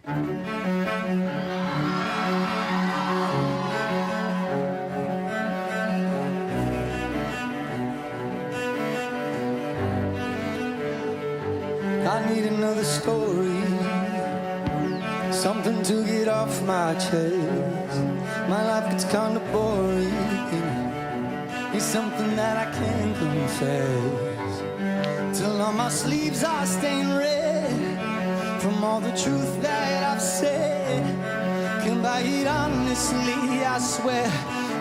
I need another story, something to get off my chest. My life gets kinda boring, it's something that I can't confess. Till on my sleeves are stained red from all the truth that I've said. Can't buy it honestly, I swear.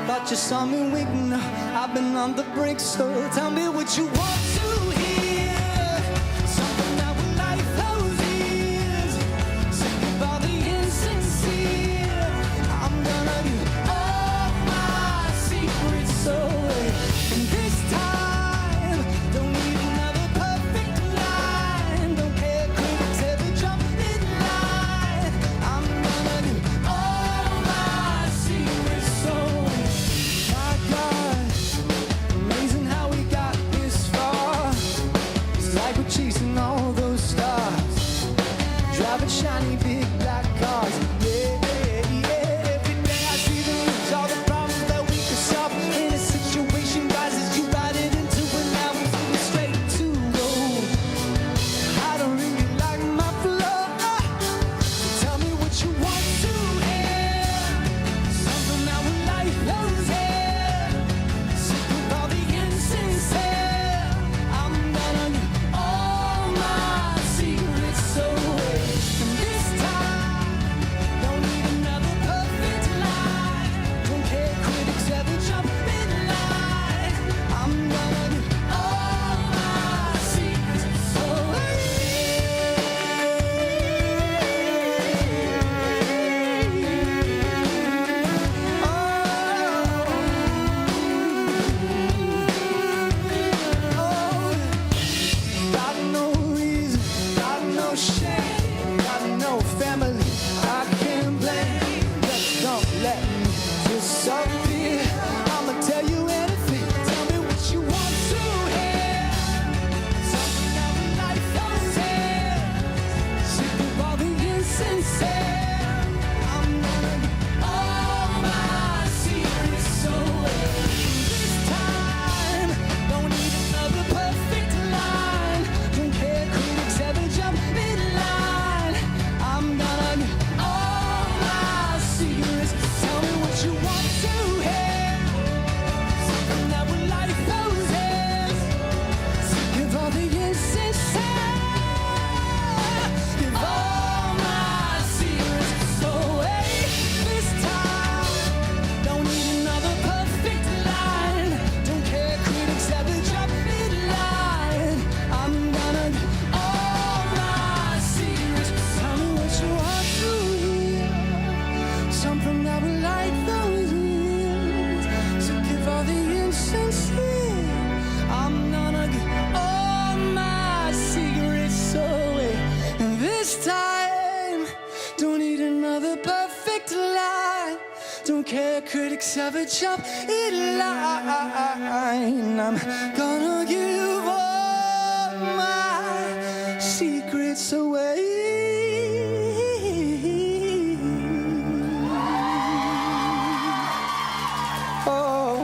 Thought you saw me winking, I've been on the brink. So tell me what you want to hear, something that will light those ears. Sick of all the insincere, I'm gonna give all my secrets away. And this time, don't need another perfect line. Don't care critics ever jump in line. I'm gonna give all my secrets away. My God, amazing how we got this far. It's like we're chasing all those stars, driving shiny big black cars. Yeah, yeah. Every day I see the roots, all the problems that we could solve. In a situation rises, you ride it into it. Now we're moving straight to road. I don't really like my flow. Tell me what you want to hear, something that will light those hair. Sick of all the insincere, I'm gonna give all my secrets away. And this time, don't need another perfect line. Don't care critics ever jump in line. I'm gonna give all my secrets away. Got no reason, got no shame, got no family I can't blame. Just don't let me disappear. I'ma tell you anything. Tell me what you want to hear, something that will light those hair. Sick of all the insincere, I'm gonna give all my secrets away. This time, don't need another perfect line. Don't care critics ever jump in line. I'm gonna give all my secrets. Tell me what you want to hear, something that will light those hairs. Sick of all the insincere, give all my secrets away. This time, don't need another perfect line. Don't care critics ever jump in line. I'm gonna give all my secrets. Tell me what you want to hear, something that will light those ears. So give all the insincere, I'm gonna give all my secrets away. And this time, don't need another perfect line. Don't care critics ever jump in line. I'm gonna give all my secrets away. Oh.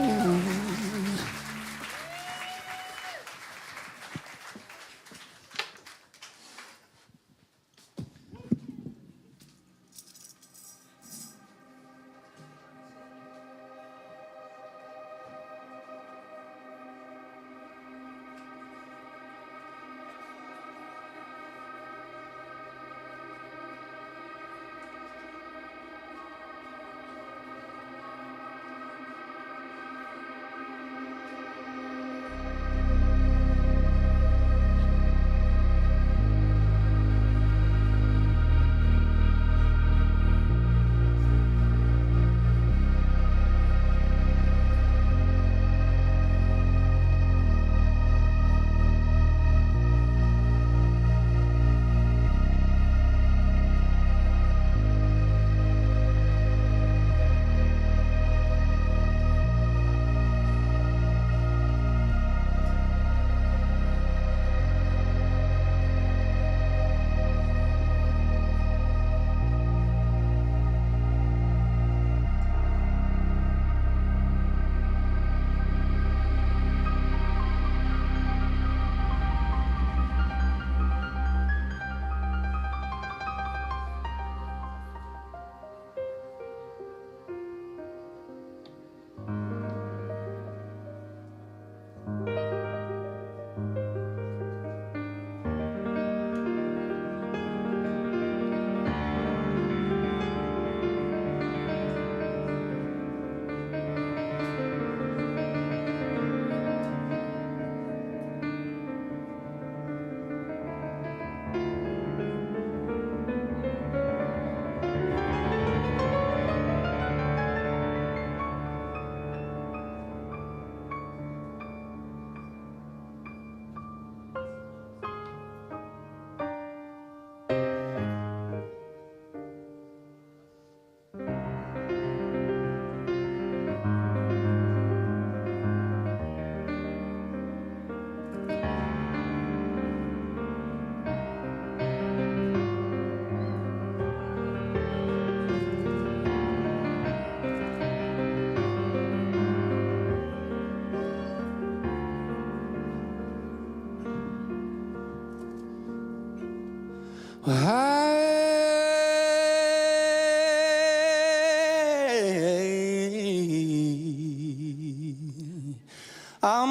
I'm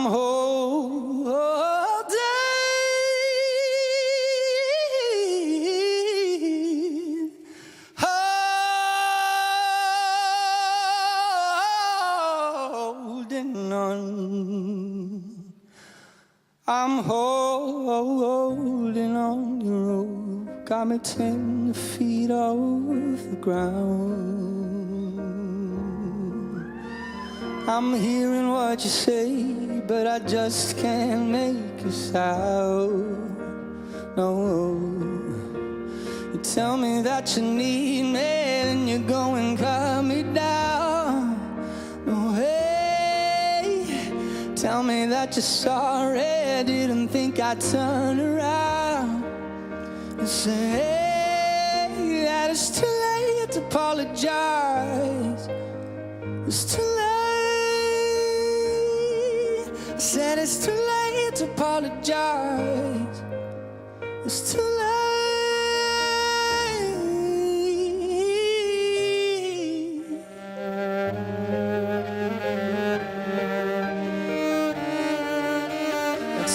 holding on. I'm holding on your rope. Got me 10 feet off the ground. I'm hearing what you say, but I just can't make a sound. No, you tell me that you need me, and you go and cut me down. No, hey, tell me that you're sorry, didn't think I'd turn around and say that it's too late to apologize. It's too late. I said it's too late to apologize. It's too late.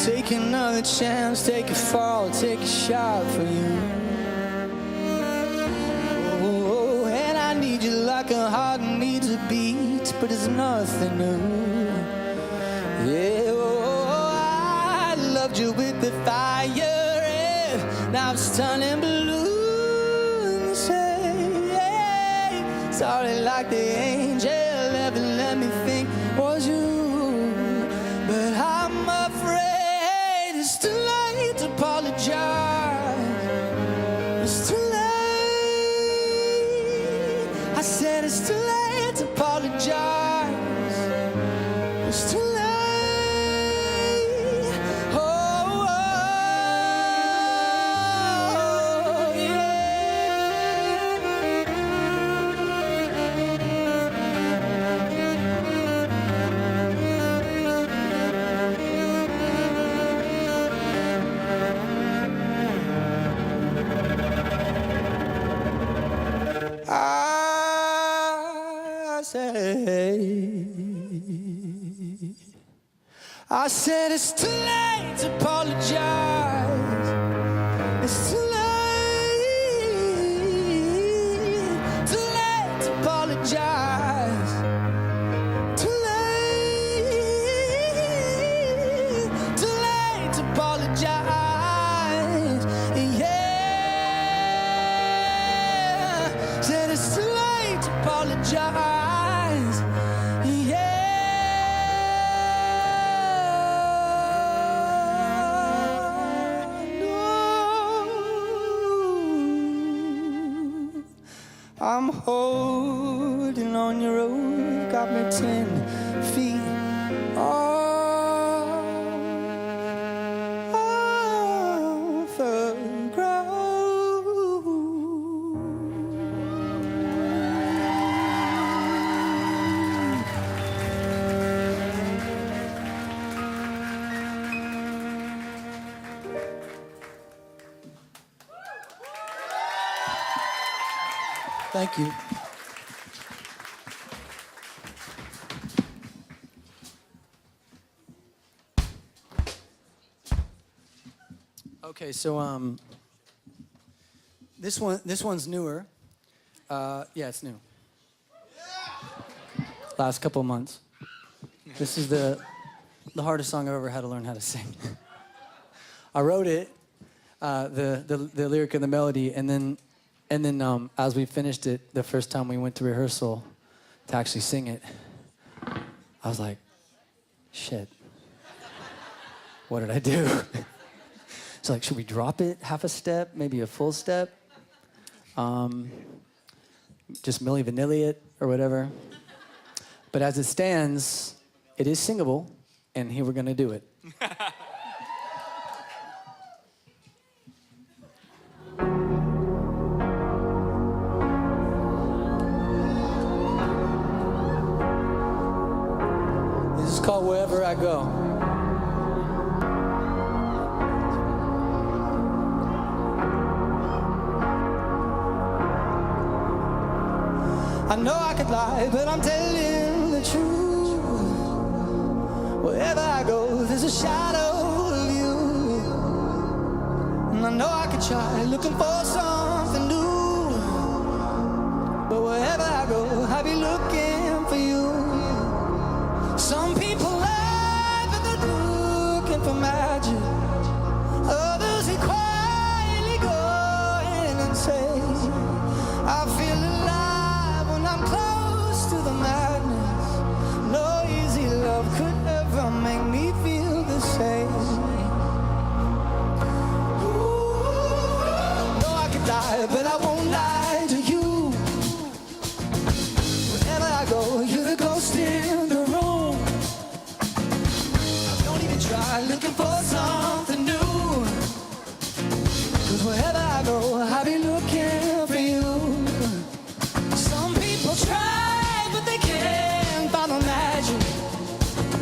Take another chance, take a fall, take a shot for you. Oh, and I need you like a heart needs a beat, but it's nothing new. Yeah, oh, I loved you with the fire, and now it's turning blue. And you say, hey, sorry like the angel ever let me think was you, but I'm afraid it's too late to apologize. It's too late. I said it's too late to apologize. It's too late. Oh, oh, I said it's too late to apologize. It's too late to apologize. Too late to apologize. Yeah, said it's too late to apologize. Yeah. I'm holding on your rope, got me 10 feet off the ground. Thank you. Okay, so this one's newer. Yeah, it's new. Last couple of months. This is the hardest song I've ever had to learn how to sing. I wrote it, the lyric and the melody, and then as we finished it, the first time we went to rehearsal to actually sing it, I was like, shit, what did I do? It's like, should we drop it half a step, maybe a full step? Just Milli Vanilli it or whatever. But as it stands, it is singable, and here we're gonna do it. This is called Wherever I Go. I know I could lie, but I'm telling the truth. Wherever I go, there's a shadow of you. And I know I could try looking for something new, but wherever I go, I'll be looking for you. Some people lie, but they're looking for magic. Others, they quietly go in and say, I feel alive when I'm close to the madness. No easy love could ever make me feel the same. Ooh, no, I could die, but I won't lie to you. Wherever I go, you're the ghost in the room. Don't even try looking for something new, 'cause wherever I go, I'll be looking for you. Some people try, but they can't find the magic.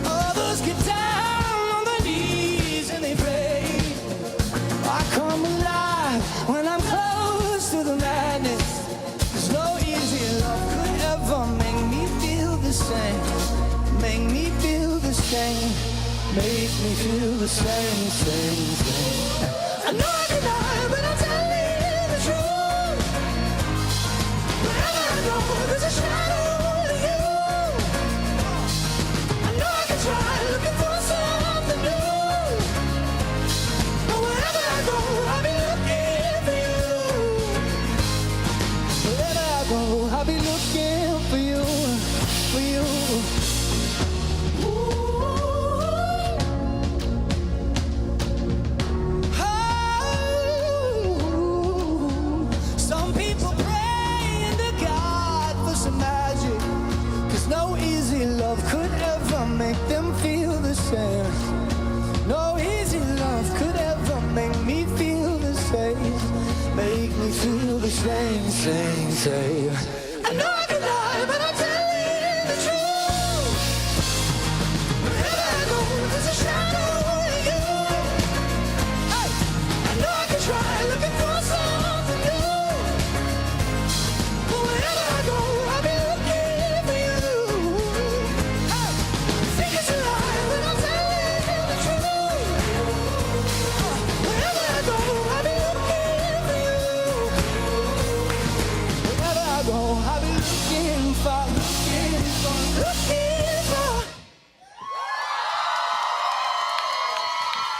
Others get down on their knees and they pray. I come alive when I'm close to the madness. There's no easy love could ever make me feel the same. Make me feel the same. Make me feel the same, same, same. I know I can lie, but I'm telling the truth. Wherever I go, there's a shadow of you. I know I can try looking for something new, but wherever I go, I'll be looking for you. Wherever I go, I'll be looking for you, for you. Some people pray to God for some magic, 'cause no easy love could ever make them feel the same. No easy love could ever make me feel the same. Make me feel the same, same, same. I know I can lie, but I'm telling the truth. Wherever I go, there's a shadow of you. Hey, I know I can try looking for something new, but wherever I go, I'll be looking for you. Hey, think it's a lie, but I'm telling the truth. Wherever I go, I'll be looking for you. Wherever I go, I'll be looking for, looking for, looking for.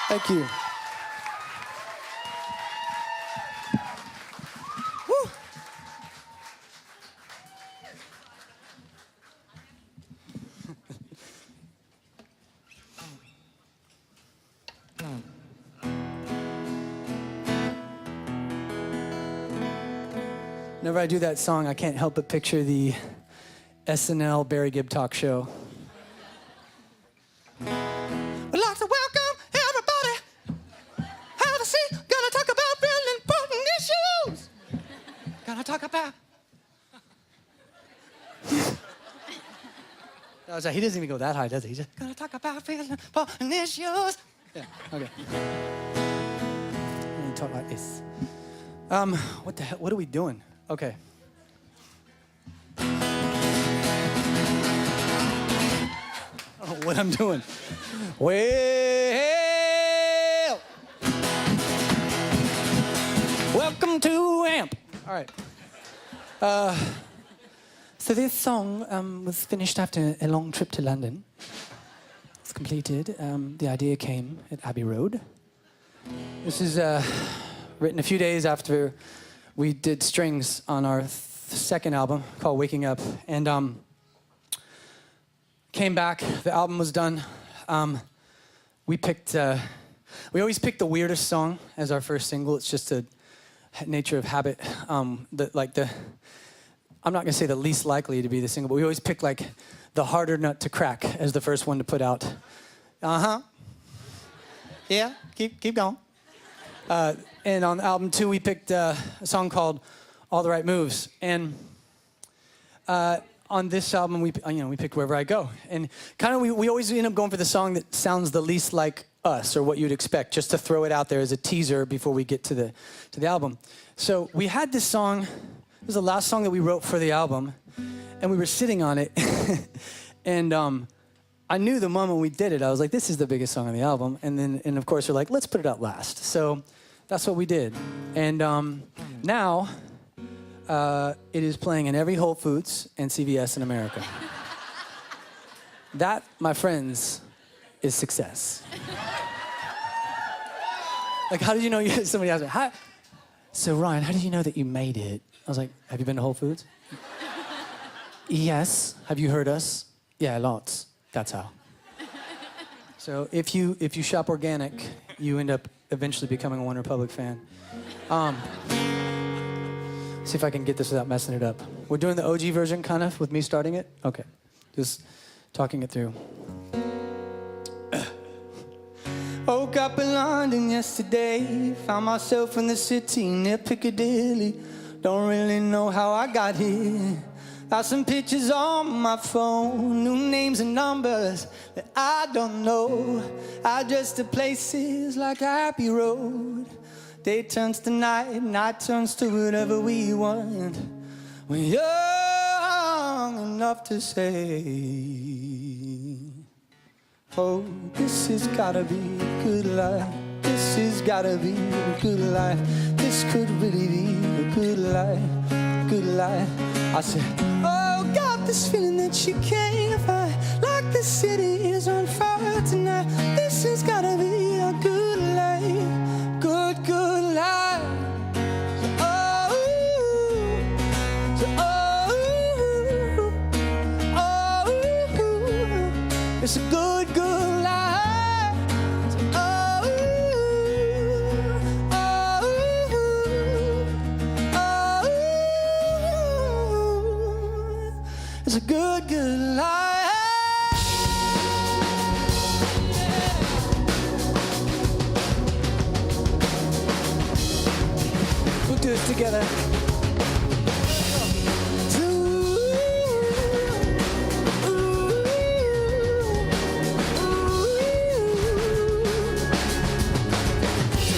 Thank you. Woo. Whenever I do that song, I can't help but picture the SNL Barry Gibb talk show. We'd like to welcome everybody. Have a seat. Gonna talk about real important issues. Gonna talk about. He doesn't even go that high, does he? He's just gonna talk about real important issues. Yeah. Okay. Let me talk like this. What the hell? What are we doing? Okay. I don't know what I'm doing. Well, welcome to AMP. All right. So this song was finished after a long trip to London. It's completed. The idea came at Abbey Road. This is written a few days after we did strings on our second album called Waking Up, and came back. The album was done. We always pick the weirdest song as our first single. It's just a nature of habit. I'm not gonna say the least likely to be the single, but we always pick like the harder nut to crack as the first one to put out. Yeah, keep going. And on album 2, we picked a song called All the Right Moves. And on this album, we picked Wherever I Go. And kind of we always end up going for the song that sounds the least like us or what you'd expect, just to throw it out there as a teaser before we get to the album. So we had this song. It was the last song that we wrote for the album. and we were sitting on it. And I knew the moment we did it, I was like, this is the biggest song on the album. And of course, we're like, let's put it out last. So that's what we did. And now it is playing in every Whole Foods and CVS in America. That, my friends, is success. Like, how did you know somebody asked me, so Ryan, how did you know that you made it? I was like, have you been to Whole Foods? Yes. Have you heard us? Yeah, lots. That's how. So if you shop organic, you end up eventually becoming a One Republic fan. See if I can get this without messing it up. We're doing the OG version, kind of, with me starting it? Okay. Just talking it through. Woke up in London yesterday, found myself in the city near Piccadilly. Don't really know how I got here. Got some pictures on my phone, new names and numbers that I don't know. Address to places like Abbey Road. Day turns to night, night turns to whatever we want. We're young enough to say, oh, this has gotta be a good life. This has gotta be a good life. This could really be a good life, good life. I said, oh, got this feeling that you can't find. Like the city is on fire tonight. This has gotta be a good life, good, good life. It's a good, good life. Oh, oh, oh, it's a good, good life. We'll do this together.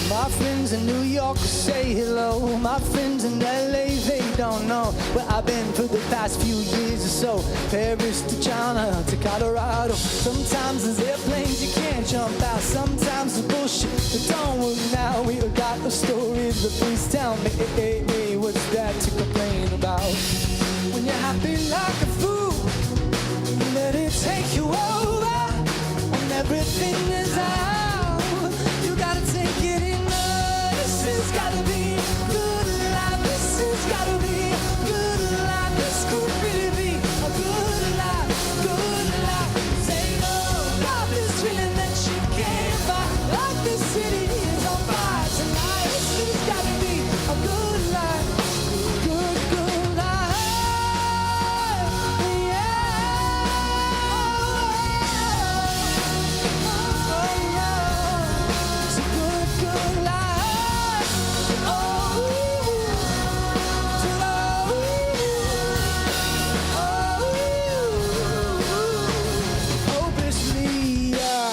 My friends in New York say hello. My friends in LA, they don't know where I've been for the past few years or so. Paris to China to Colorado. Sometimes there's airplanes you can't jump out. Sometimes the bullshit that don't work now. We got the stories, but please tell me, what's that to complain about? When you're happy like a fool, let it take you over. When everything is out, you gotta take it in. This has gotta be good life. This has gotta be good life. This could really be a good life, good life. Say no, got this feeling that you can't fight. Like this city is on fire tonight. This has gotta be a good life, good, good life. Yeah. Oh, yeah. It's a good, good life.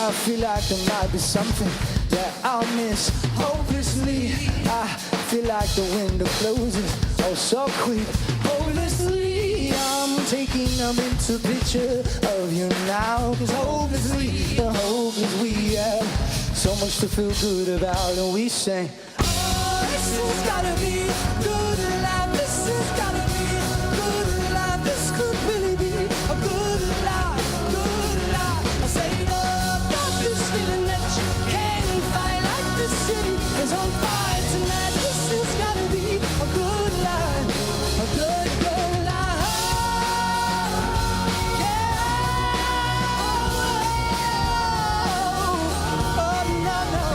I feel like there might be something that I'll miss. Hopelessly, I feel like the window closes oh so quick. Hopelessly, I'm taking a mental picture of you now. Cause hopelessly, the hope is we have so much to feel good about. And we say, oh, this has gotta be good life. This has gotta be good life. This could really be a good life, good life. I say, no. Feeling that you can't fight. Like the city is on fire tonight. This has gotta be a good life, a good, good life. Yeah. Oh, no, no.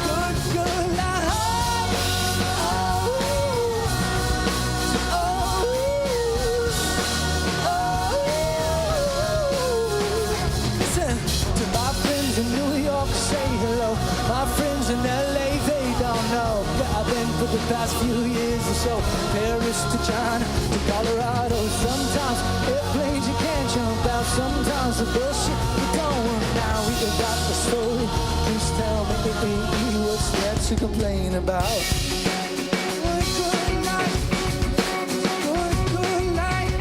Good, good life. Listen to my friends in New York, say hello. My friends in LA, they don't know where I've been for the past few years or so. Paris to China to Colorado. Sometimes airplanes you can't jump out. Sometimes the bullshit you don't want now. We got the story. Please tell me, what's there to complain about? Good, good night. Good, good night.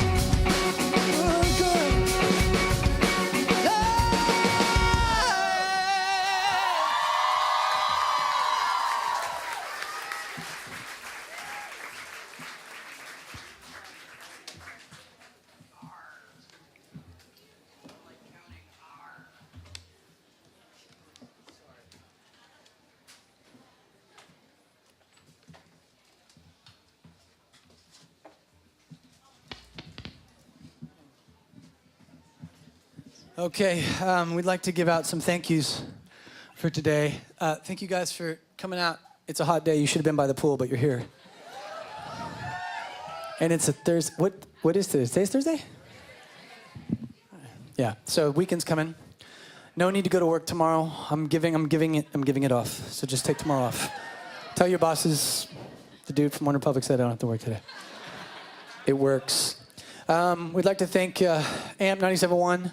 Okay, we'd like to give out some thank yous for today. Thank you guys for coming out. It's a hot day. You should have been by the pool, but you're here. And it's a Thursday. What is today? Today's Thursday? Yeah. So weekend's coming. No need to go to work tomorrow. I'm giving it off. So just take tomorrow off. Tell your bosses. The dude from One Republic said I don't have to work today. It works. We'd like to thank AMP 97.1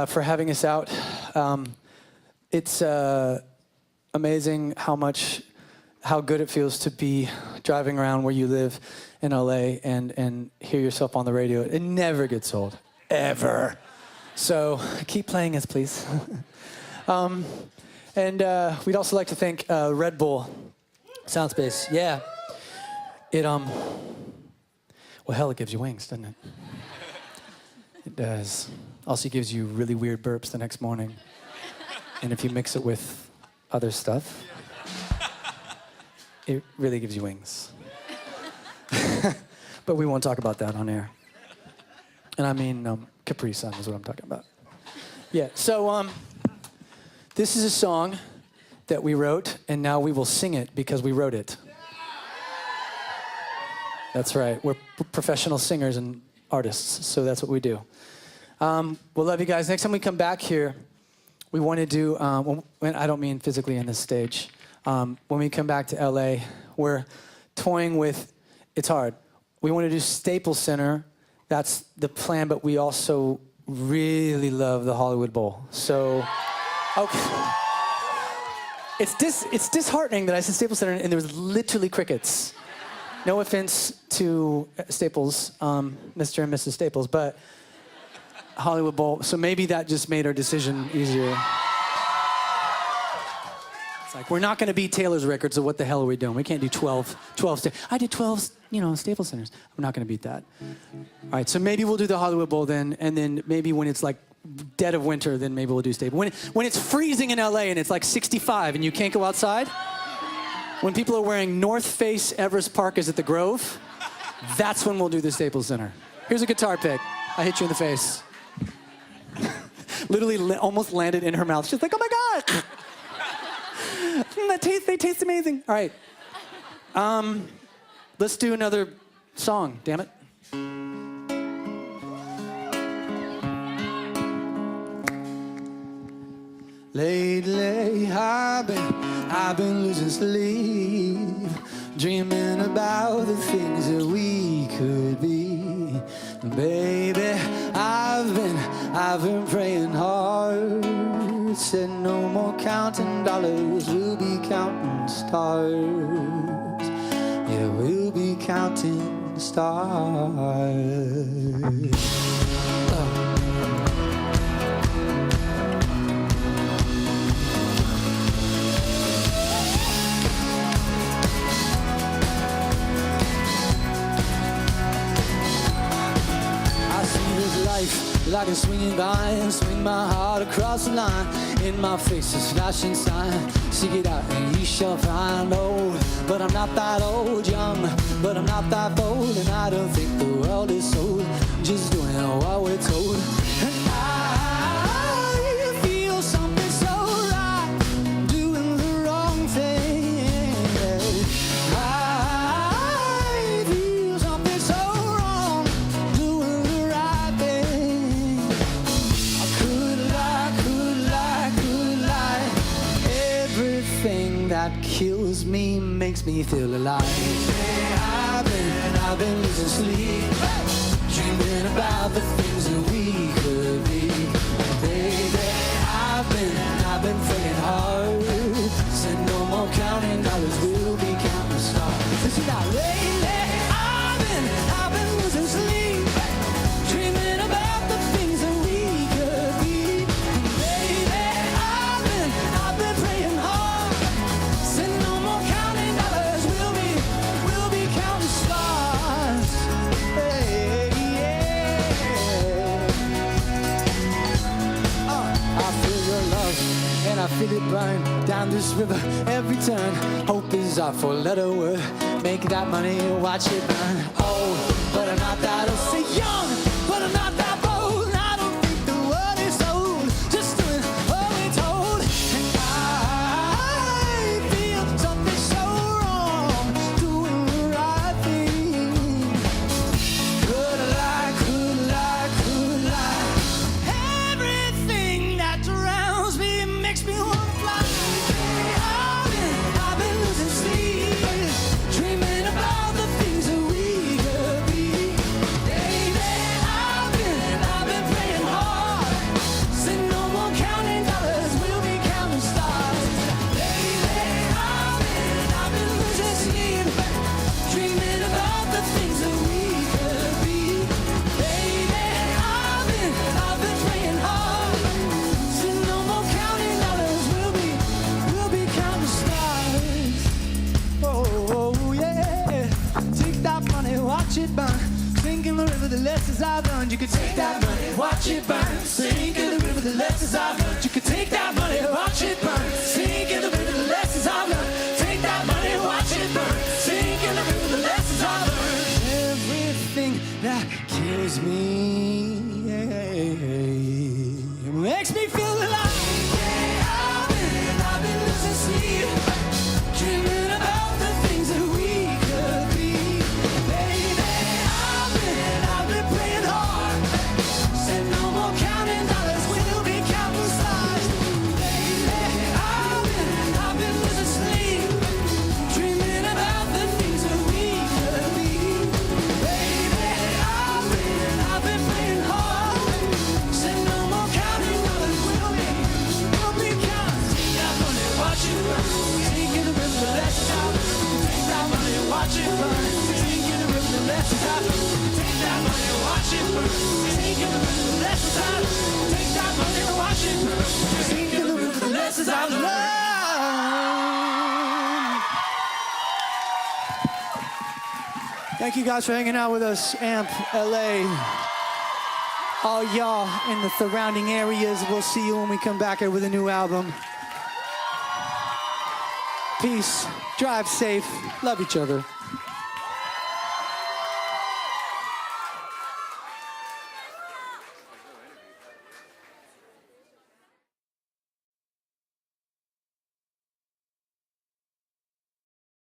for having us out. It's amazing how good it feels to be driving around where you live in LA and hear yourself on the radio. It never gets old, ever. So keep playing us, please. And we'd also like to thank Red Bull Soundspace. Yeah, well, hell, it gives you wings, doesn't it? It does. Also gives you really weird burps the next morning. And if you mix it with other stuff, it really gives you wings. But we won't talk about that on air. And I mean, Capri Sun is what I'm talking about. Yeah, so this is a song that we wrote, and now we will sing it because we wrote it. That's right. We're professional singers and artists, so that's what we do. We'll love you guys. Next time we come back here, we want to do, I don't mean physically in this stage. When we come back to LA, we're toying with, it's hard. We want to do Staples Center. That's the plan, but we also really love the Hollywood Bowl. So, okay. It's disheartening that I said Staples Center and there was literally crickets. No offense to Staples, Mr. and Mrs. Staples, but Hollywood Bowl. So maybe that just made our decision easier. It's like, we're not going to beat Taylor's record, so what the hell are we doing? We can't do 12 I did 12, Staples Centers. We're not going to beat that. All right, so maybe we'll do the Hollywood Bowl then, and then maybe when it's like dead of winter, then maybe we'll do Staples. When it's freezing in LA and it's like 65 and you can't go outside, when people are wearing North Face Everest Parkas at the Grove, that's when we'll do the Staples Center. Here's a guitar pick. I hit you in the face. Literally almost landed in her mouth. She's like, oh my God. They taste amazing. All right. Let's do another song, damn it. Lately, I've been losing sleep, dreaming about the things that we could be. Baby, I've been praying hard. Said no more counting dollars, we'll be counting stars. Yeah, we'll be counting stars. Like a swinging vine, swing my heart across the line. In my face, a flashing sign. Seek it out and ye shall find. Old, but I'm not that old. Young, but I'm not that bold. And I don't think the world is sold. Just doing what we're told. And I feel something so right, doing the wrong thing. I feel something so wrong, doing the right thing. Everything that kills me makes me feel alive. I've been losing sleep, dreaming about the things that we could be. Baby, I've been praying hard. Said no more counting dollars, we'll be counting stars. Listen now, lately, I've been losing sleep, dreaming about the things that we could be. Baby, I've been praying hard. Said no more counting dollars, we'll be counting stars. Hey, yeah. I feel your love and I feel it burn down this river every turn. Hope is our four-letter word. Make that money, watch it burn. Old, but I'm not that old. Say young, but I'm not that bold. I don't think the world is so money, watch it burn. Sink in the river, the lessons I've learned. You could take that money, watch it burn. Sink in the river, the lessons I've learned. You could take that money, watch it burn. Sink in the river, the lessons I've learned. Take that money, watch it burn. Sink in the river, the lessons I've learned. Everything that kills me makes me feel alive. I've been losing sleep, dreaming about the things that we could be. Baby, I've been playing hard. Said no more counting dollars, we'll be counting stars. Baby, I've been losing sleep, dreaming about the things that we could be. Baby, I've been playing hard. Said no more counting dollars, we'll be counting. Take that money, watch it burn. Sink in the river, the lessons I've learned. Take that money, watch it burn. Sink in the river, the lessons I've learned. Take that money, watch it burn. Sink in the river, the lessons I've learned. Take that money, watch it burn. Sink in the river, the lessons I've learned. Thank you guys for hanging out with us, AMP LA. All y'all in the surrounding areas, we'll see you when we come back here with a new album. Peace. Drive safe. Love each other.